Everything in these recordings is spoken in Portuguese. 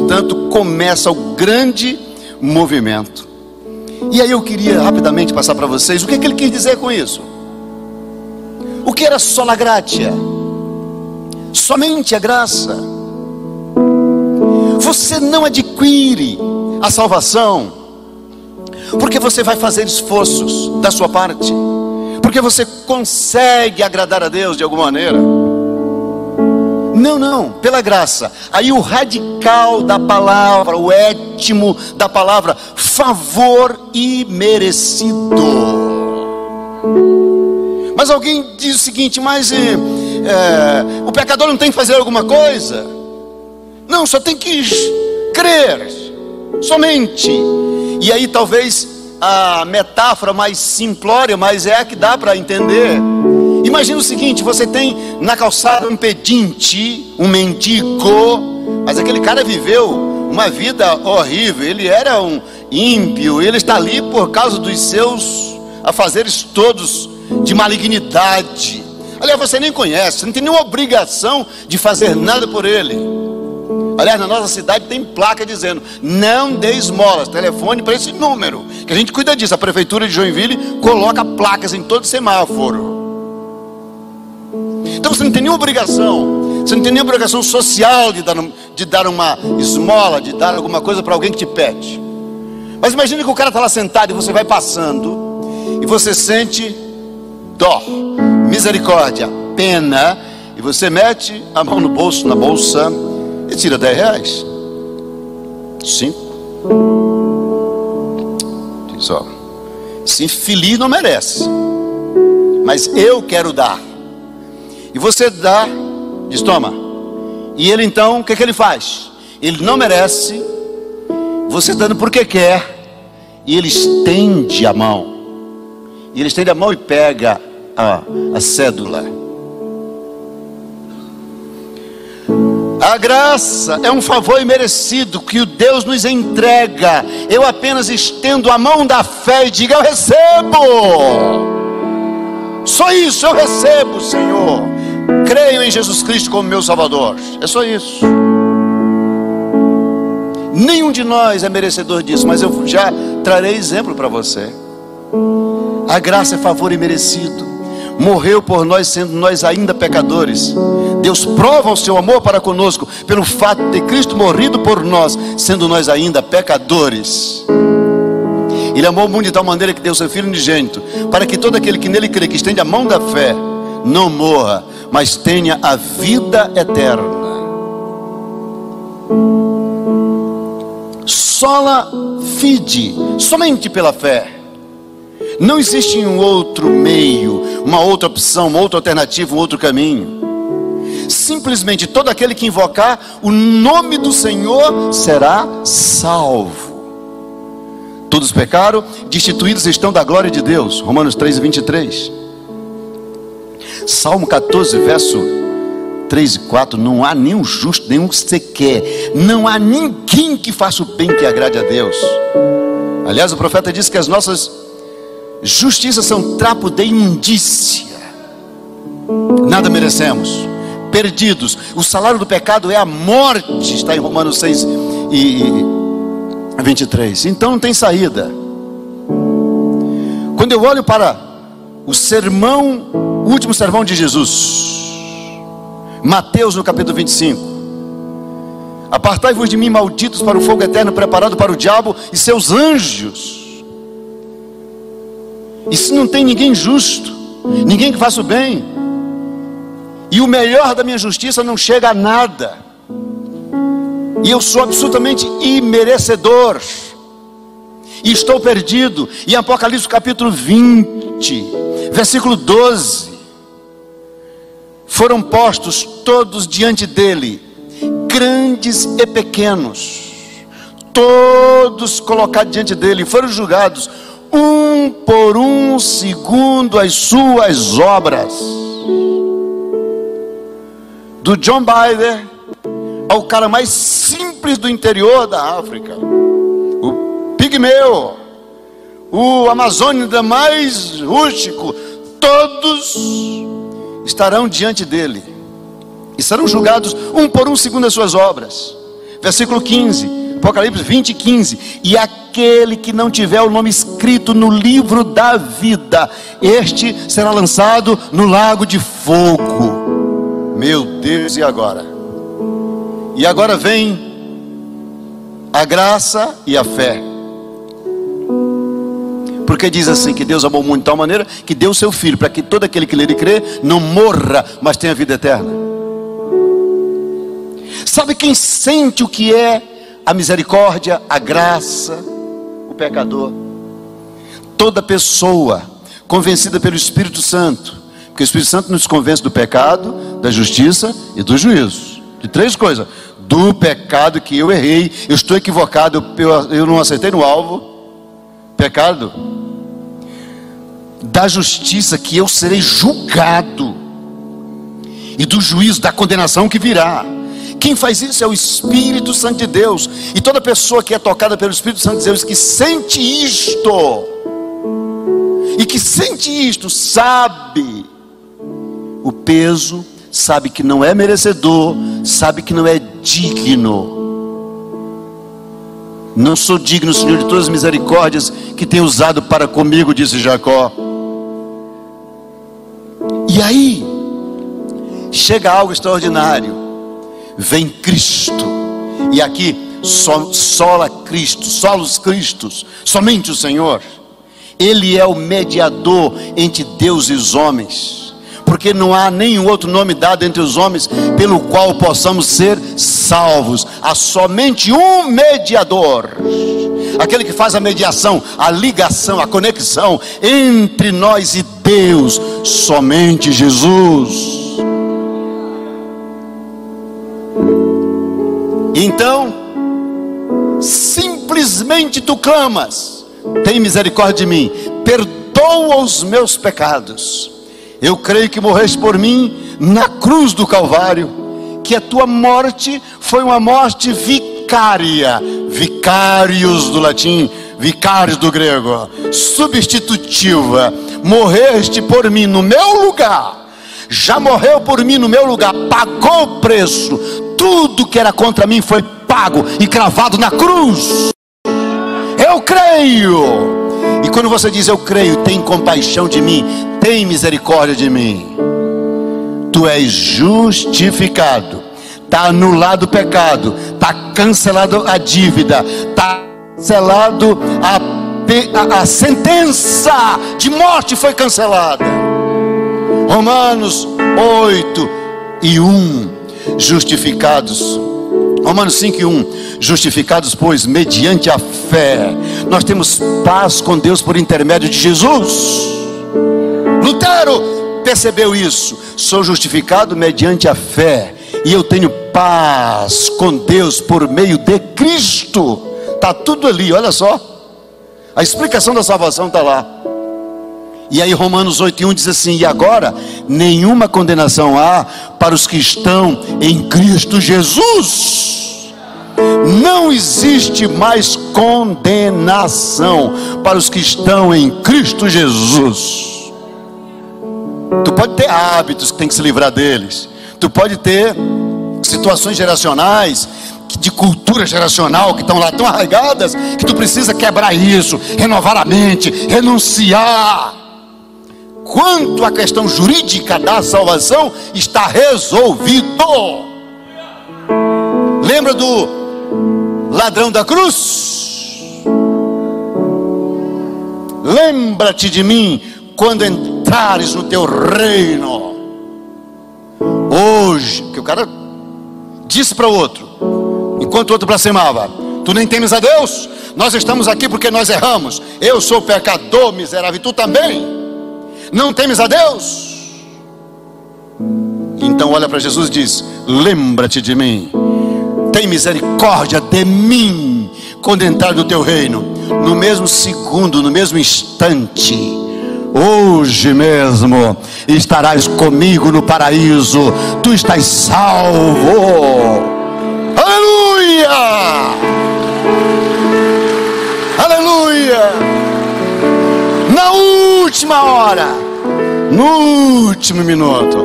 portanto, começa o grande movimento. E aí eu queria rapidamente passar para vocês o que ele quis dizer com isso. O que era sola gratia? Somente a graça. Você não adquire a salvação porque você vai fazer esforços da sua parte, porque você consegue agradar a Deus de alguma maneira. Não, não, pela graça. Aí o radical da palavra, o étimo da palavra, favor imerecido. Mas alguém diz o seguinte: mas o pecador não tem que fazer alguma coisa? Não, só tem que crer, somente. E aí talvez a metáfora mais simplória, mas é a que dá para entender. Imagina o seguinte: você tem na calçada um pedinte, um mendigo, mas aquele cara viveu uma vida horrível, ele era um ímpio, ele está ali por causa dos seus afazeres todos de malignidade. Aliás, você nem conhece, você não tem nenhuma obrigação de fazer nada por ele. Aliás, na nossa cidade tem placa dizendo: não dê esmolas, telefone para esse número, que a gente cuida disso. A prefeitura de Joinville coloca placas em todo semáforo. Então você não tem nenhuma obrigação, você não tem nenhuma obrigação social de dar uma esmola, de dar alguma coisa para alguém que te pede. Mas imagine que o cara está lá sentado e você vai passando, e você sente dó, misericórdia, pena, e você mete a mão no bolso, na bolsa, e tira R$10. 5. Diz: ó, se infeliz não merece, mas eu quero dar. E você dá, diz: toma. E ele então, o que ele faz? Ele não merece, você dando porque quer, e ele estende a mão. E ele estende a mão e pega a cédula. A graça é um favor imerecido que o Deus nos entrega. Eu apenas estendo a mão da fé e digo: eu recebo. Só isso, eu recebo, Senhor. Creio em Jesus Cristo como meu Salvador. É só isso. Nenhum de nós é merecedor disso, mas eu já trarei exemplo para você. A graça é favor imerecido. Morreu por nós, sendo nós ainda pecadores. Deus prova o seu amor para conosco pelo fato de Cristo morrido por nós, sendo nós ainda pecadores. Ele amou o mundo de tal maneira que deu seu Filho unigênito, para que todo aquele que nele crê, que estende a mão da fé, não morra, mas tenha a vida eterna. Sola fide, somente pela fé. Não existe um outro meio, uma outra opção, uma outra alternativa, um outro caminho. Simplesmente todo aquele que invocar o nome do Senhor será salvo. Todos pecaram, destituídos estão da glória de Deus. Romanos 3:23. Salmo 14, verso 3 e 4. Não há nenhum justo, nenhum sequer. Não há ninguém que faça o bem que agrade a Deus. Aliás, o profeta disse que as nossas justiças são trapo de imundícia. Nada merecemos, perdidos. O salário do pecado é a morte, está em Romanos 6:23. Então não tem saída. Quando eu olho para o sermão, o último sermão de Jesus, Mateus no capítulo 25: apartai-vos de mim, malditos, para o fogo eterno preparado para o diabo e seus anjos. E se não tem ninguém justo, ninguém que faça o bem, e o melhor da minha justiça não chega a nada, e eu sou absolutamente imerecedor, e estou perdido. E Apocalipse capítulo 20, versículo 12: foram postos todos diante dele, grandes e pequenos, todos colocados diante dele, foram julgados um por um, segundo as suas obras. Do John Biden ao cara mais simples do interior da África, o pigmeu, o amazônida mais rústico, todos estarão diante dele e serão julgados um por um segundo as suas obras. Versículo 15, Apocalipse 20, 15. E aquele que não tiver o nome escrito no livro da vida, este será lançado no lago de fogo. Meu Deus, e agora? E agora vem a graça e a fé. Porque diz assim, que Deus amou muito de tal maneira que deu o seu Filho, para que todo aquele que nele crê não morra, mas tenha vida eterna. Sabe quem sente o que é a misericórdia, a graça? O pecador. Toda pessoa convencida pelo Espírito Santo, porque o Espírito Santo nos convence do pecado, da justiça e do juízo. De três coisas: do pecado, que eu errei, eu estou equivocado, eu não acertei no alvo, pecado. Da justiça, que eu serei julgado, e do juízo, da condenação que virá. Quem faz isso é o Espírito Santo de Deus. E toda pessoa que é tocada pelo Espírito Santo de Deus, que sente isto, e que sente isto, sabe o peso, sabe que não é merecedor, sabe que não é digno. Não sou digno, Senhor, de todas as misericórdias que tem usado para comigo, disse Jacó. E aí chega algo extraordinário. Vem Cristo, e aqui sola Cristo, solos Cristos, somente o Senhor. Ele é o mediador entre Deus e os homens, porque não há nenhum outro nome dado entre os homens pelo qual possamos ser salvos. Há somente um mediador, aquele que faz a mediação, a ligação, a conexão entre nós e Deus, somente Jesus. Então, simplesmente tu clamas: tem misericórdia de mim, perdoa os meus pecados. Eu creio que morreste por mim na cruz do Calvário, que a tua morte foi uma morte vicária, vicários do latim, vicários do grego, substitutiva. Morreste por mim no meu lugar, já morreu por mim no meu lugar, pagou o preço. Tudo que era contra mim foi pago e cravado na cruz. Eu creio. E quando você diz eu creio, tem compaixão de mim, tem misericórdia de mim, tu és justificado. Está anulado o pecado, está cancelado a dívida, está cancelado a sentença de morte foi cancelada. Romanos 8:1. Justificados, Romanos 5:1. Justificados, pois, mediante a fé, nós temos paz com Deus por intermédio de Jesus. Lutero percebeu isso. Sou justificado mediante a fé, e eu tenho paz com Deus por meio de Cristo. Está tudo ali, olha só. A explicação da salvação está lá. E aí Romanos 8:1 diz assim: e agora nenhuma condenação há para os que estão em Cristo Jesus. Não existe mais condenação para os que estão em Cristo Jesus. Tu pode ter hábitos que tem que se livrar deles, tu pode ter situações geracionais, de cultura geracional, que estão lá tão arraigadas, que tu precisa quebrar isso, renovar a mente, renunciar. Quanto à questão jurídica da salvação, está resolvido. Lembra do ladrão da cruz? Lembra-te de mim quando entrares no teu reino. Hoje, que o cara disse para o outro, enquanto o outro blasfemava: tu nem temes a Deus? Nós estamos aqui porque nós erramos. Eu sou pecador miserável, e tu também. Não temes a Deus? Então olha para Jesus e diz: lembra-te de mim, tem misericórdia de mim quando entrar no teu reino. No mesmo segundo, no mesmo instante, hoje mesmo estarás comigo no paraíso. Tu estás salvo. Aleluia! Aleluia! Na última hora, no último minuto,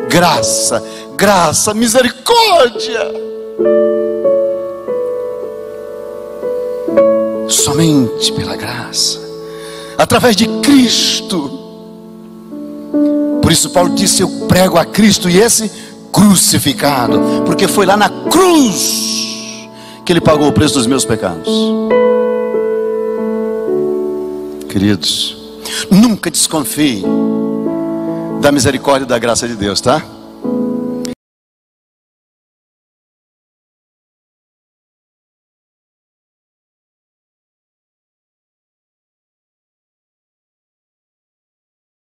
graça, graça, misericórdia. somente pela graça, através de Cristo. Por isso Paulo disse: eu prego a Cristo e esse crucificado, porque foi lá na cruz que Ele pagou o preço dos meus pecados. Queridos, nunca desconfie da misericórdia e da graça de Deus, tá?